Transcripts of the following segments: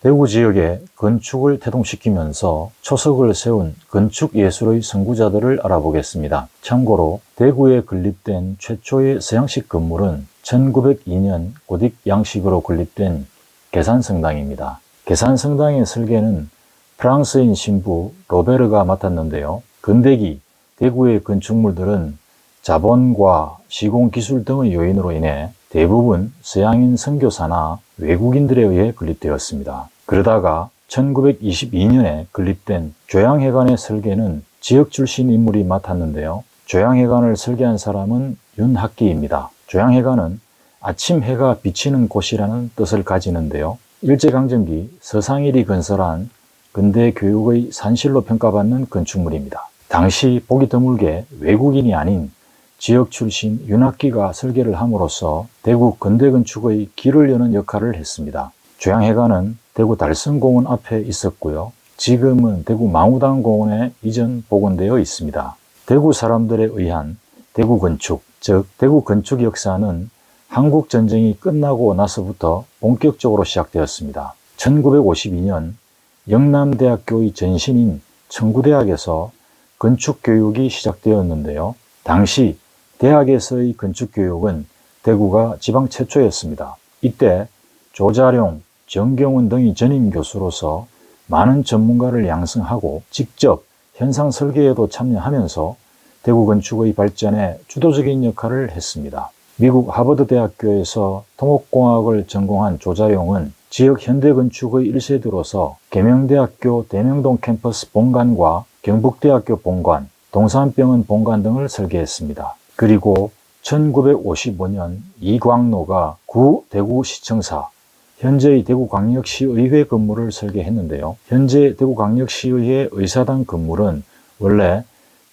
대구 지역의 건축을 태동시키면서 초석을 세운 건축예술의 선구자들을 알아보겠습니다. 참고로 대구에 건립된 최초의 서양식 건물은 1902년 고딕 양식으로 건립된 계산성당입니다. 계산성당의 설계는 프랑스인 신부 로베르가 맡았는데요. 근대기 대구의 건축물들은 자본과 시공기술 등의 요인으로 인해 대부분 서양인 선교사나 외국인들에 의해 건립되었습니다. 그러다가 1922년에 건립된 조양회관의 설계는 지역 출신 인물이 맡았는데요. 조양회관을 설계한 사람은 윤학기입니다. 조양회관은 아침 해가 비치는 곳이라는 뜻을 가지는데요. 일제강점기 서상일이 건설한 근대 교육의 산실로 평가받는 건축물입니다. 당시 보기 드물게 외국인이 아닌 지역 출신 윤학기가 설계를 함으로써 대구 근대건축의 길을 여는 역할을 했습니다. 조양회관은 대구 달성공원 앞에 있었고요. 지금은 대구 망우당공원에 이전 복원되어 있습니다. 대구 사람들에 의한 대구 건축, 즉 대구 건축 역사는 한국전쟁이 끝나고 나서부터 본격적으로 시작되었습니다. 1952년 영남대학교의 전신인 청구대학에서 건축교육이 시작되었는데요. 당시 대학에서의 건축교육은 대구가 지방 최초였습니다. 이때 조자룡, 정경훈 등이 전임 교수로서 많은 전문가를 양성하고 직접 현상 설계에도 참여하면서 대구 건축의 발전에 주도적인 역할을 했습니다. 미국 하버드 대학교에서 토목공학을 전공한 조자룡은 지역 현대건축의 1세대로서 계명대학교 대명동 캠퍼스 본관과 경북대학교 본관, 동산병원 본관 등을 설계했습니다. 그리고 1955년 이광로가 구 대구시청사, 현재의 대구광역시의회 건물을 설계했는데요. 현재 대구광역시의회 의사당 건물은 원래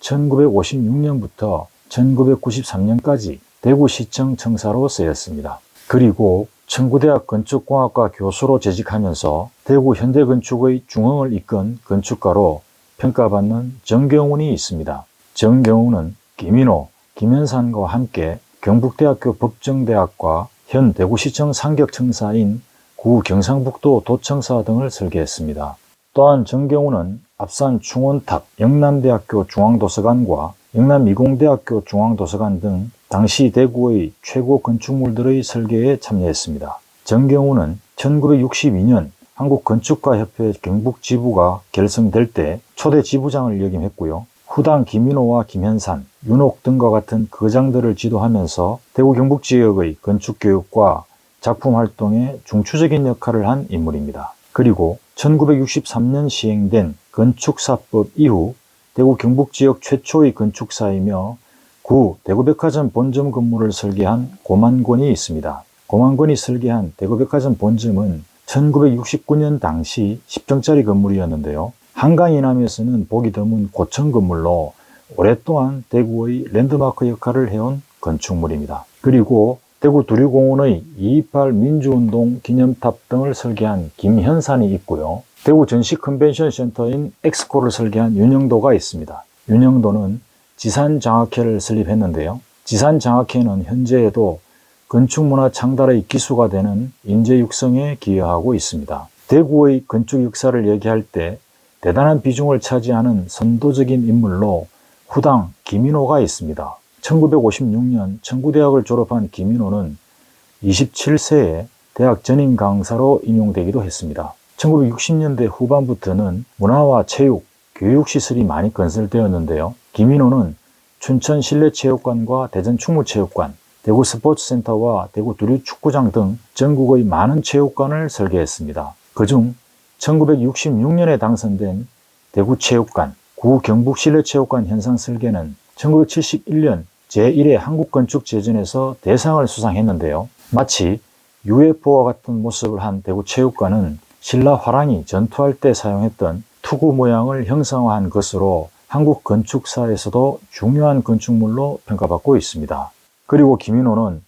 1956년부터 1993년까지 대구시청 청사로 쓰였습니다. 그리고 청구대학 건축공학과 교수로 재직하면서 대구 현대건축의 중흥을 이끈 건축가로 평가받는 정경훈이 있습니다. 정경훈은 김인호, 김현산과 함께 경북대학교 법정대학과 현 대구시청 상격청사인 구 경상북도 도청사 등을 설계했습니다. 또한 정경훈은 앞산 충원탑, 영남대학교 중앙도서관과 영남이공대학교 중앙도서관 등 당시 대구의 최고 건축물들의 설계에 참여했습니다. 정경훈은 1962년 한국건축가협회 경북지부가 결성될 때 초대 지부장을 역임했고요. 후당 김인호와 김현산, 윤옥 등과 같은 거장들을 지도하면서 대구 경북 지역의 건축교육과 작품활동에 중추적인 역할을 한 인물입니다. 그리고 1963년 시행된 건축사법 이후 대구 경북 지역 최초의 건축사이며 구 대구백화점 본점 건물을 설계한 고만권이 있습니다. 고만권이 설계한 대구백화점 본점은 1969년 당시 10정짜리 건물이었는데요. 한강 이남에서는 보기 드문 고층 건물로 오랫동안 대구의 랜드마크 역할을 해온 건축물입니다. 그리고 대구 두류공원의 228 민주운동 기념탑 등을 설계한 김현산이 있고요. 대구 전시 컨벤션 센터인 엑스코를 설계한 윤영도가 있습니다. 윤영도는 지산장학회를 설립했는데요. 지산장학회는 현재에도 건축문화 창달의 기수가 되는 인재 육성에 기여하고 있습니다. 대구의 건축 역사를 얘기할 때 대단한 비중을 차지하는 선도적인 인물로 후당 김인호가 있습니다. 1956년 청구대학을 졸업한 김인호는 27세에 대학 전임 강사로 임용되기도 했습니다. 1960년대 후반부터는 문화와 체육, 교육시설이 많이 건설되었는데요. 김인호는 춘천 실내체육관과 대전 충무체육관, 대구 스포츠센터와 대구 두류축구장 등 전국의 많은 체육관을 설계했습니다. 그중 1966년에 당선된 대구체육관, 구 경북실내체육관 현상 설계는 1971년 제1회 한국건축제전에서 대상을 수상했는데요. 마치 UFO와 같은 모습을 한 대구체육관은 신라 화랑이 전투할 때 사용했던 투구 모양을 형상화한 것으로 한국 건축사에서도 중요한 건축물로 평가받고 있습니다. 그리고 김인호는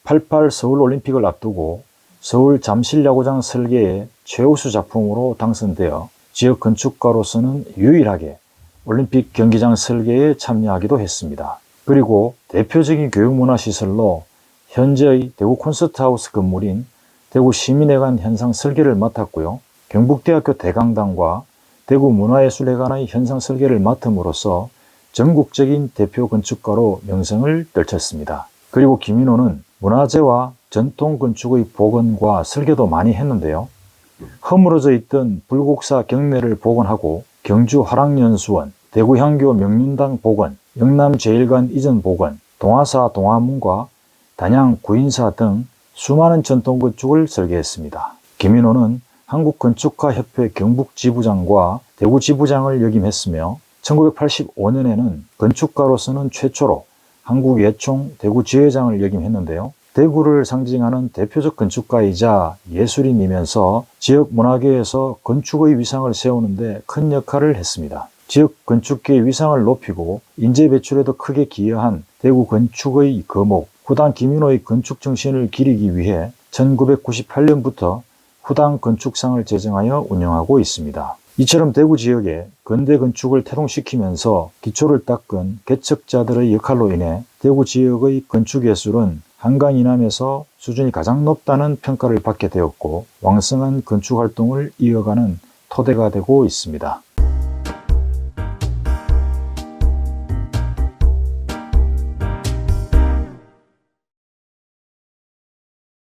88 서울올림픽을 앞두고 서울 잠실야구장 설계의 최우수 작품으로 당선되어 지역 건축가로서는 유일하게 올림픽 경기장 설계에 참여하기도 했습니다. 그리고 대표적인 교육문화시설로 현재의 대구 콘서트하우스 건물인 대구 시민회관 현상 설계를 맡았고요. 경북대학교 대강당과 대구문화예술회관의 현상 설계를 맡음으로써 전국적인 대표 건축가로 명성을 떨쳤습니다. 그리고 김인호는 문화재와 전통 건축의 복원과 설계도 많이 했는데요. 허물어져 있던 불국사 경내를 복원하고 경주 화랑연수원, 대구향교 명륜당 복원, 영남제일관 이전 복원, 동화사 동화문과 단양 구인사 등 수많은 전통 건축을 설계했습니다. 김인호는 한국건축가협회 경북지부장과 대구지부장을 역임했으며 1985년에는 건축가로서는 최초로 한국예총 대구지회장을 역임했는데요. 대구를 상징하는 대표적 건축가이자 예술인이면서 지역 문화계에서 건축의 위상을 세우는 데 큰 역할을 했습니다. 지역 건축계의 위상을 높이고 인재 배출에도 크게 기여한 대구 건축의 거목 후당 김인호의 건축 정신을 기리기 위해 1998년부터 후당 건축상을 제정하여 운영하고 있습니다. 이처럼 대구 지역에 근대 건축을 태동시키면서 기초를 닦은 개척자들의 역할로 인해 대구 지역의 건축예술은 한강 이남에서 수준이 가장 높다는 평가를 받게 되었고 왕성한 건축활동을 이어가는 토대가 되고 있습니다.